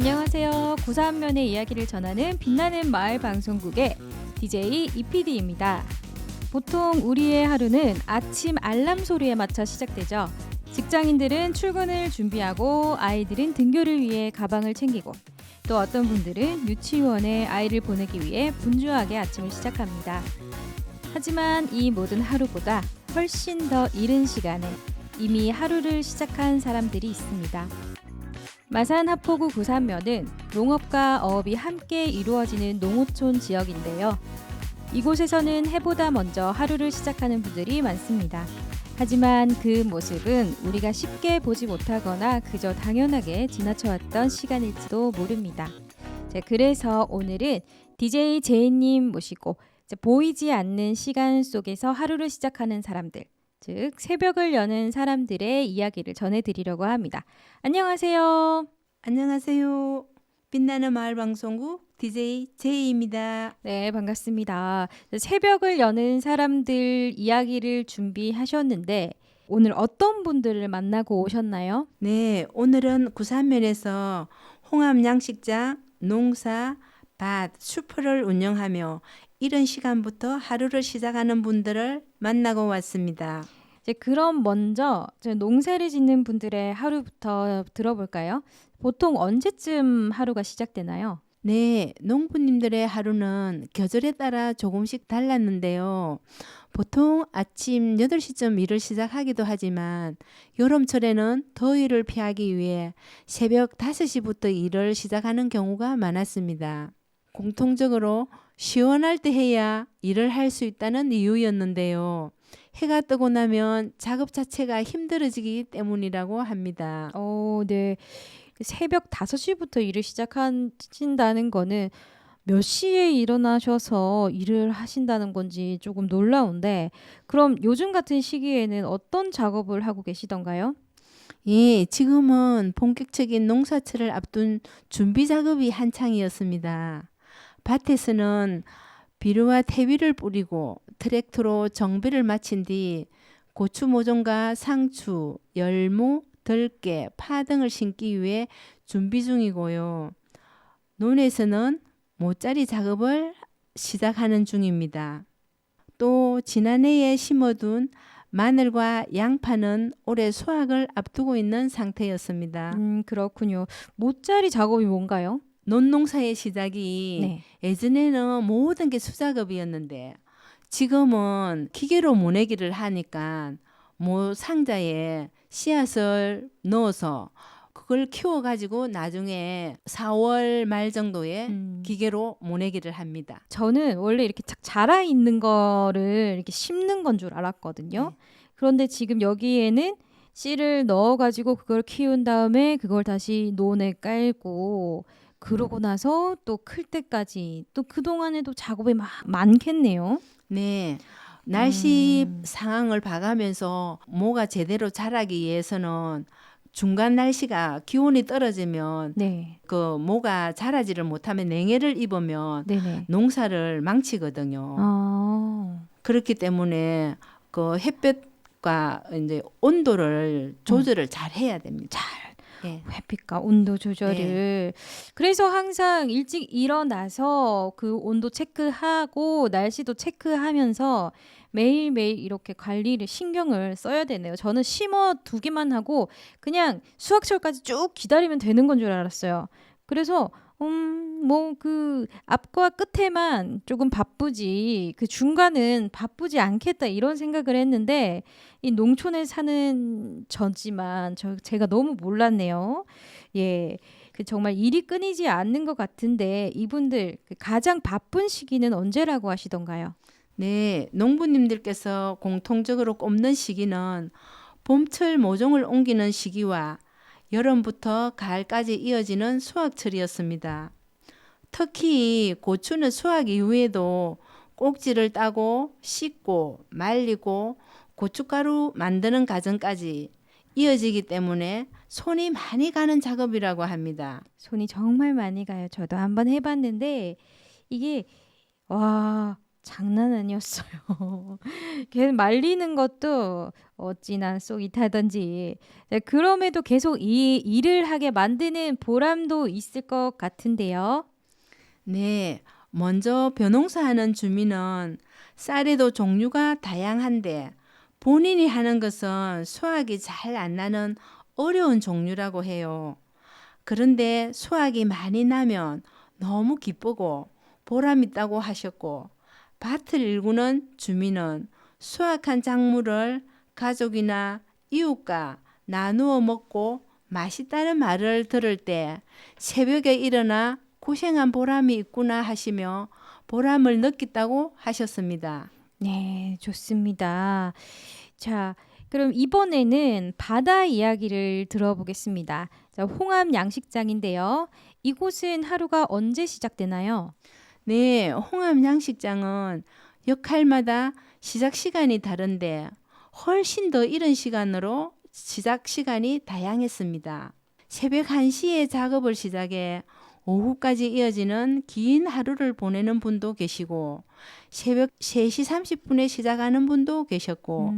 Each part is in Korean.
안녕하세요. 구사안면의 이야기를 전하는 빛나는 마을 방송국의 DJ 이PD입니다. 보통 우리의 하루는 아침 알람 소리에 맞춰 시작되죠. 직장인들은 출근을 준비하고 아이들은 등교를 위해 가방을 챙기고 또 어떤 분들은 유치원에 아이를 보내기 위해 분주하게 아침을 시작합니다. 하지만 이 모든 하루보다 훨씬 더 이른 시간에 이미 하루를 시작한 사람들이 있습니다. 마산 하포구 구산면은 농업과 어업이 함께 이루어지는 농어촌 지역인데요. 이곳에서는 해보다 먼저 하루를 시작하는 분들이 많습니다. 하지만 그 모습은 우리가 쉽게 보지 못하거나 그저 당연하게 지나쳐왔던 시간일지도 모릅니다. 그래서 오늘은 DJ 제이님 모시고 보이지 않는 시간 속에서 하루를 시작하는 사람들, 즉 새벽을 여는 사람들의 이야기를 전해드리려고 합니다. 안녕하세요. 안녕하세요. 빛나는 마을 방송국 DJ 제이입니다. 네, 반갑습니다. 새벽을 여는 사람들 이야기를 준비하셨는데 오늘 어떤 분들을 만나고 오셨나요? 네, 오늘은 구산면에서 홍합 양식장, 농사, 밭, 슈퍼를 운영하며 이른 시간부터 하루를 시작하는 분들을 만나고 왔습니다. 그럼 먼저 농사를 짓는 분들의 하루부터 들어볼까요? 보통 언제쯤 하루가 시작되나요? 네, 농부님들의 하루는 계절에 따라 조금씩 달랐는데요. 보통 아침 8시쯤 일을 시작하기도 하지만 여름철에는 더위를 피하기 위해 새벽 5시부터 일을 시작하는 경우가 많았습니다. 공통적으로 시원할 때 해야 일을 할 수 있다는 이유였는데요. 해가 뜨고 나면 작업 자체가 힘들어지기 때문이라고 합니다. 네. 새벽 5시부터 일을 시작하신다는 거는 몇 시에 일어나셔서 일을 하신다는 건지 조금 놀라운데 그럼 요즘 같은 시기에는 어떤 작업을 하고 계시던가요? 예, 지금은 본격적인 농사철을 앞둔 준비 작업이 한창이었습니다. 밭에서는 비료와 퇴비를 뿌리고 트랙터로 정비를 마친 뒤 고추 모종과 상추, 열무, 들깨, 파 등을 심기 위해 준비 중이고요. 논에서는 모짜리 작업을 시작하는 중입니다. 또 지난해에 심어둔 마늘과 양파는 올해 수확을 앞두고 있는 상태였습니다. 그렇군요. 모짜리 작업이 뭔가요? 논농사의 시작이 네. 예전에는 모든 게 수작업이었는데 지금은 기계로 모내기를 하니까 모 상자에 씨앗을 넣어서 그걸 키워가지고 나중에 4월 말 정도에 기계로 모내기를 합니다. 저는 원래 이렇게 자라 있는 거를 이렇게 심는 건 줄 알았거든요. 네. 그런데 지금 여기에는 씨를 넣어가지고 그걸 키운 다음에 그걸 다시 논에 깔고 그러고 나서 또 클 때까지 또 그동안에도 작업이 많겠네요. 네. 날씨 음. 상황을 봐가면서 모가 제대로 자라기 위해서는 중간 날씨가 기온이 떨어지면 네. 그 모가 자라지를 못하면 냉해를 입으면 네네. 농사를 망치거든요. 아. 그렇기 때문에 그 햇볕과 이제 온도를 조절을 잘 해야 됩니다. 예. 햇빛과 온도 조절을. 그래서 항상 일찍 일어나서 그 온도 체크하고 날씨도 체크하면서 매일매일 이렇게 관리를 신경을 써야 되네요. 저는 심어 두기만 하고 그냥 수확철까지 쭉 기다리면 되는 건 줄 알았어요. 그래서 뭐 그 앞과 끝에만 조금 바쁘지 그 중간은 바쁘지 않겠다 이런 생각을 했는데 이 농촌에 사는 저지만 제가 너무 몰랐네요. 예. 그 정말 일이 끊이지 않는 것 같은데 이분들 그 가장 바쁜 시기는 언제라고 하시던가요? 네, 농부님들께서 공통적으로 꼽는 시기는 봄철 모종을 옮기는 시기와 여름부터 가을까지 이어지는 수확철이었습니다. 특히 고추는 수확 이후에도 꼭지를 따고 씻고 말리고 고춧가루 만드는 과정까지 이어지기 때문에 손이 많이 가는 작업이라고 합니다. 손이 정말 많이 가요. 저도 한번 해봤는데 이게 와 장난 아니었어요. 걔 말리는 것도 어찌나 속이 타던지. 네, 그럼에도 계속 이 일을 하게 만드는 보람도 있을 것 같은데요. 네, 먼저 벼농사하는 주민은 쌀에도 종류가 다양한데 본인이 하는 것은 수확이 잘 안 나는 어려운 종류라고 해요. 그런데 수확이 많이 나면 너무 기쁘고 보람 있다고 하셨고 밭을 일구는 주민은 수확한 작물을 가족이나 이웃과 나누어 먹고 맛있다는 말을 들을 때 새벽에 일어나 고생한 보람이 있구나 하시며 보람을 느꼈다고 하셨습니다. 네, 좋습니다. 자, 그럼 이번에는 바다 이야기를 들어보겠습니다. 자, 홍합 양식장인데요. 이곳은 하루가 언제 시작되나요? 네, 홍합 양식장은 역할마다 시작 시간이 다른데 훨씬 더 이른 시간으로 시작 시간이 다양했습니다. 새벽 1시에 작업을 시작해 오후까지 이어지는 긴 하루를 보내는 분도 계시고 새벽 3시 30분에 시작하는 분도 계셨고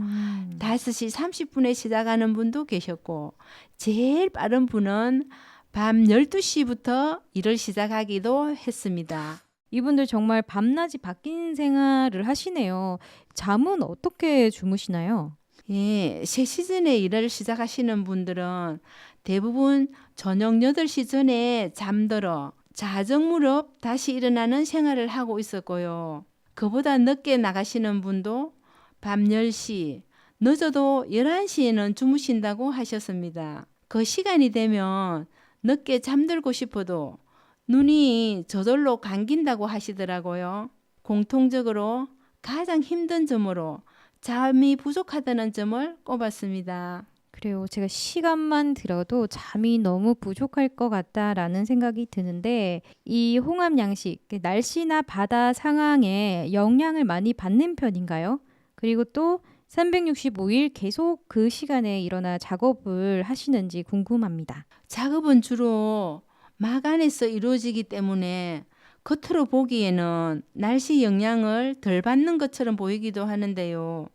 5시 30분에 시작하는 분도 계셨고 제일 빠른 분은 밤 12시부터 일을 시작하기도 했습니다. 이분들 정말 밤낮이 바뀐 생활을 하시네요. 잠은 어떻게 주무시나요? 예, 새 시즌에 일을 시작하시는 분들은 대부분 저녁 8시 전에 잠들어 자정무렵 다시 일어나는 생활을 하고 있었고요. 그보다 늦게 나가시는 분도 밤 10시, 늦어도 11시에는 주무신다고 하셨습니다. 그 시간이 되면 늦게 잠들고 싶어도 눈이 저절로 감긴다고 하시더라고요. 공통적으로 가장 힘든 점으로 잠이 부족하다는 점을 꼽았습니다. 그래요. 제가 시간만 들어도 잠이 너무 부족할 것 같다라는 생각이 드는데 이 홍합 양식, 날씨나 바다 상황에 영향을 많이 받는 편인가요? 그리고 또 365일 계속 그 시간에 일어나 작업을 하시는지 궁금합니다. 작업은 주로 막 안에서 이루어지기 때문에 겉으로 보기에는 날씨 영향을 덜 받는 것처럼 보이기도 하는데요.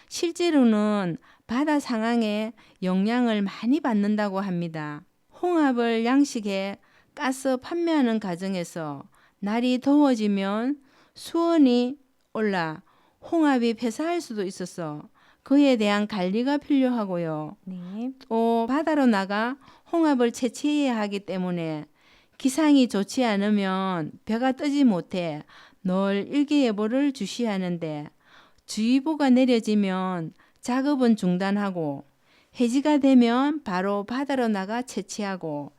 실제로는 바다 상황에 영향을 많이 받는다고 합니다. 홍합을 양식해 가서 판매하는 과정에서 날이 더워지면 수온이 올라 홍합이 폐사할 수도 있어서 그에 대한 관리가 필요하고요. 네. 또 바다로 나가 홍합을 채취해야 하기 때문에 기상이 좋지 않으면 배가 뜨지 못해 늘 일기예보를 주시하는데 주의보가 내려지면 작업은 중단하고 해지가 되면 바로 바다로 나가 채취하고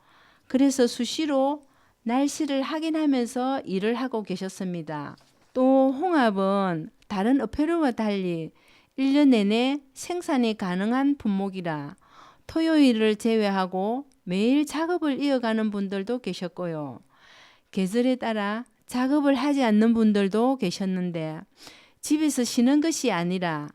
그래서 수시로 날씨를 확인하면서 일을 하고 계셨습니다. 또 홍합은 다른 어패류와 달리 1년 내내 생산이 가능한 품목이라 토요일을 제외하고 매일 작업을 이어가는 분들도 계셨고요. 계절에 따라 작업을 하지 않는 분들도 계셨는데 집에서 쉬는 것이 아니라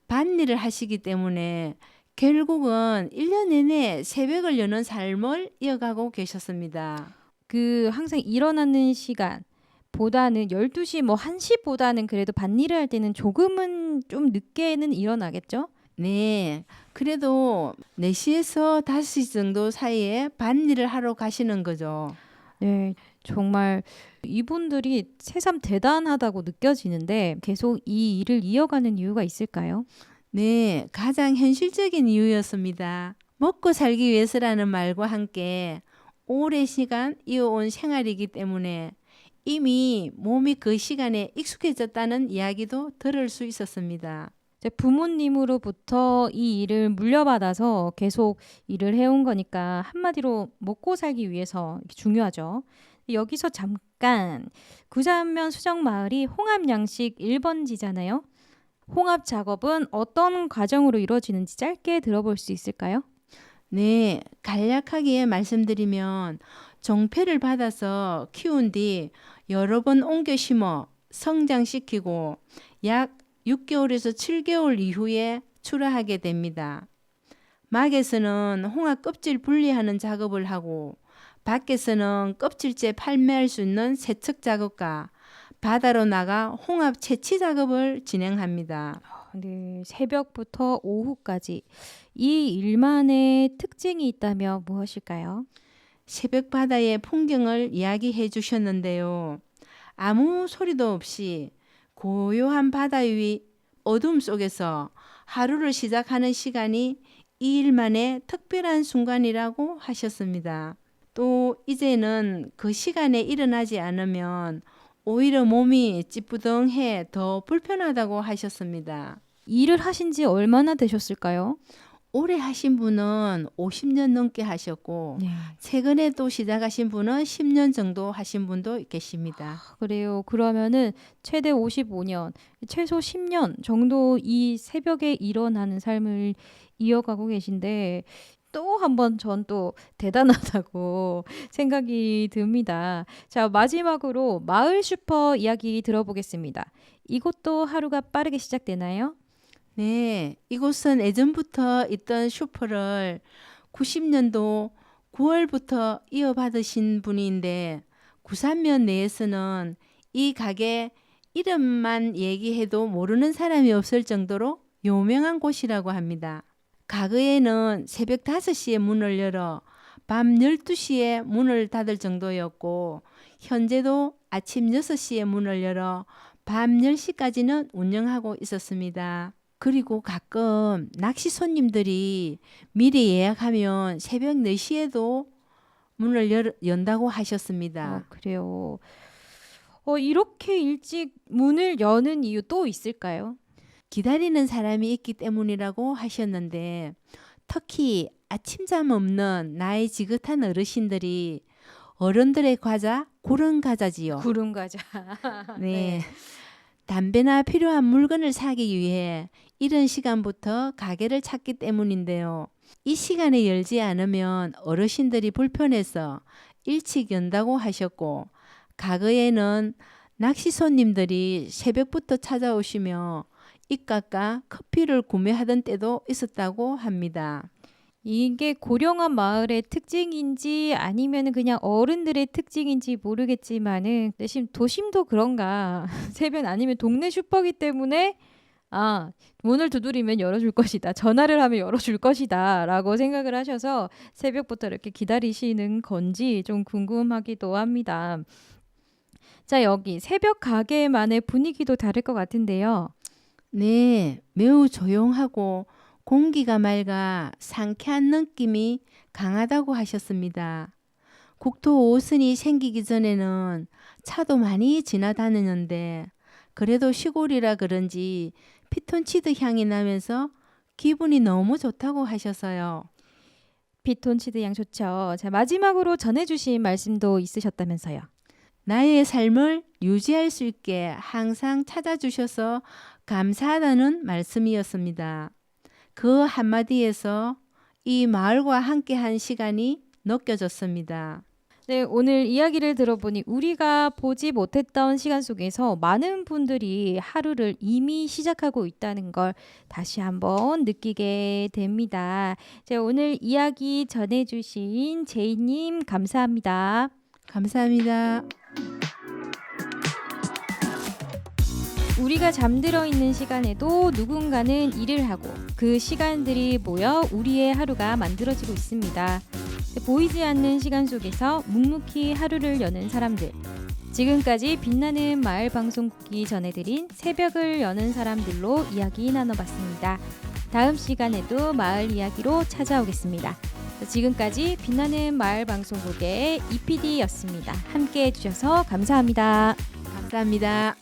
밭일을 하시기 때문에 결국은 1년 내내 새벽을 여는 삶을 이어가고 계셨습니다. 그 항상 일어나는 시간 보다는 12시 뭐 1시보다는 그래도 밭일을 할 때는 조금은 좀 늦게는 일어나겠죠? 네, 그래도 4시에서 5시 정도 사이에 밭일을 하러 가시는 거죠. 네, 정말 이분들이 새삼 대단하다고 느껴지는데 계속 이 일을 이어가는 이유가 있을까요? 네, 가장 현실적인 이유였습니다. 먹고 살기 위해서라는 말과 함께 오랜 시간 이어온 생활이기 때문에 이미 몸이 그 시간에 익숙해졌다는 이야기도 들을 수 있었습니다. 이제 부모님으로부터 이 일을 물려받아서 계속 일을 해온 거니까 한마디로 먹고 살기 위해서 이게 중요하죠. 여기서 잠깐 구산면 수정마을이 홍합 양식 1번지잖아요. 홍합 작업은 어떤 과정으로 이루어지는지 짧게 들어볼 수 있을까요? 네, 간략하게 말씀드리면 정패를 받아서 키운 뒤 여러 번 옮겨 심어 성장시키고 약 6개월에서 7개월 이후에 출하하게 됩니다. 막에서는 홍합 껍질 분리하는 작업을 하고 밖에서는 껍질째 판매할 수 있는 세척 작업과 바다로 나가 홍합 채취 작업을 진행합니다. 네, 새벽부터 오후까지 이 일만의 특징이 있다면 무엇일까요? 새벽 바다의 풍경을 이야기해 주셨는데요. 아무 소리도 없이 고요한 바다 위 어둠 속에서 하루를 시작하는 시간이 이 일만의 특별한 순간이라고 하셨습니다. 또 이제는 그 시간에 일어나지 않으면 오히려 몸이 찌뿌둥해 더 불편하다고 하셨습니다. 일을 하신 지 얼마나 되셨을까요? 오래 하신 분은 50년 넘게 하셨고 네. 최근에 또 시작하신 분은 10년 정도 하신 분도 계십니다. 그래요. 그러면은 최대 55년, 최소 10년 정도 이 새벽에 일어나는 삶을 이어가고 계신데 또 한 번 전 또 대단하다고 생각이 듭니다. 자, 마지막으로 마을 슈퍼 이야기 들어보겠습니다. 이곳도 하루가 빠르게 시작되나요? 네, 이곳은 예전부터 있던 슈퍼를 90년도 9월부터 이어받으신 분인데 구산면 내에서는 이 가게 이름만 얘기해도 모르는 사람이 없을 정도로 유명한 곳이라고 합니다. 과거에는 새벽 5시에 문을 열어 밤 12시에 문을 닫을 정도였고 현재도 아침 6시에 문을 열어 밤 10시까지는 운영하고 있었습니다. 그리고 가끔 낚시 손님들이 미리 예약하면 새벽 4시에도 문을 연다고 하셨습니다. 그래요. 이렇게 일찍 문을 여는 이유 또 있을까요? 기다리는 사람이 있기 때문이라고 하셨는데 특히 아침잠 없는 나이 지긋한 어르신들이 어른들의 과자 구름 과자지요. 구름 과자. 네. 담배나 필요한 물건을 사기 위해 이른 시간부터 가게를 찾기 때문인데요. 이 시간에 열지 않으면 어르신들이 불편해서 일찍 연다고 하셨고 과거에는 낚시 손님들이 새벽부터 찾아오시며 입가까 커피를 구매하던 때도 있었다고 합니다. 이게 고령화 마을의 특징인지 아니면 그냥 어른들의 특징인지 모르겠지만은 대신 도심도 그런가 새벽 아니면 동네 슈퍼기 때문에 문을 두드리면 열어줄 것이다. 전화를 하면 열어줄 것이다. 라고 생각을 하셔서 새벽부터 이렇게 기다리시는 건지 좀 궁금하기도 합니다. 자, 여기 새벽 가게만의 분위기도 다를 것 같은데요. 네, 매우 조용하고 공기가 맑아 상쾌한 느낌이 강하다고 하셨습니다. 국토 5선이 생기기 전에는 차도 많이 지나다녔는데 그래도 시골이라 그런지 피톤치드 향이 나면서 기분이 너무 좋다고 하셔서요. 피톤치드 향 좋죠. 자, 마지막으로 전해주신 말씀도 있으셨다면서요. 나의 삶을 유지할 수 있게 항상 찾아주셔서 감사하다는 말씀이었습니다. 그 한마디에서 이 마을과 함께한 시간이 느껴졌습니다. 네, 오늘 이야기를 들어보니 우리가 보지 못했던 시간 속에서 많은 분들이 하루를 이미 시작하고 있다는 걸 다시 한번 느끼게 됩니다. 자, 오늘 이야기 전해주신 제이님 감사합니다. 감사합니다. 우리가 잠들어 있는 시간에도 누군가는 일을 하고 그 시간들이 모여 우리의 하루가 만들어지고 있습니다. 보이지 않는 시간 속에서 묵묵히 하루를 여는 사람들. 지금까지 빛나는 마을 방송국이 전해드린 새벽을 여는 사람들로 이야기 나눠봤습니다. 다음 시간에도 마을 이야기로 찾아오겠습니다. 지금까지 빛나는 마을 방송국의 EPD였습니다. 함께 해주셔서 감사합니다. 감사합니다.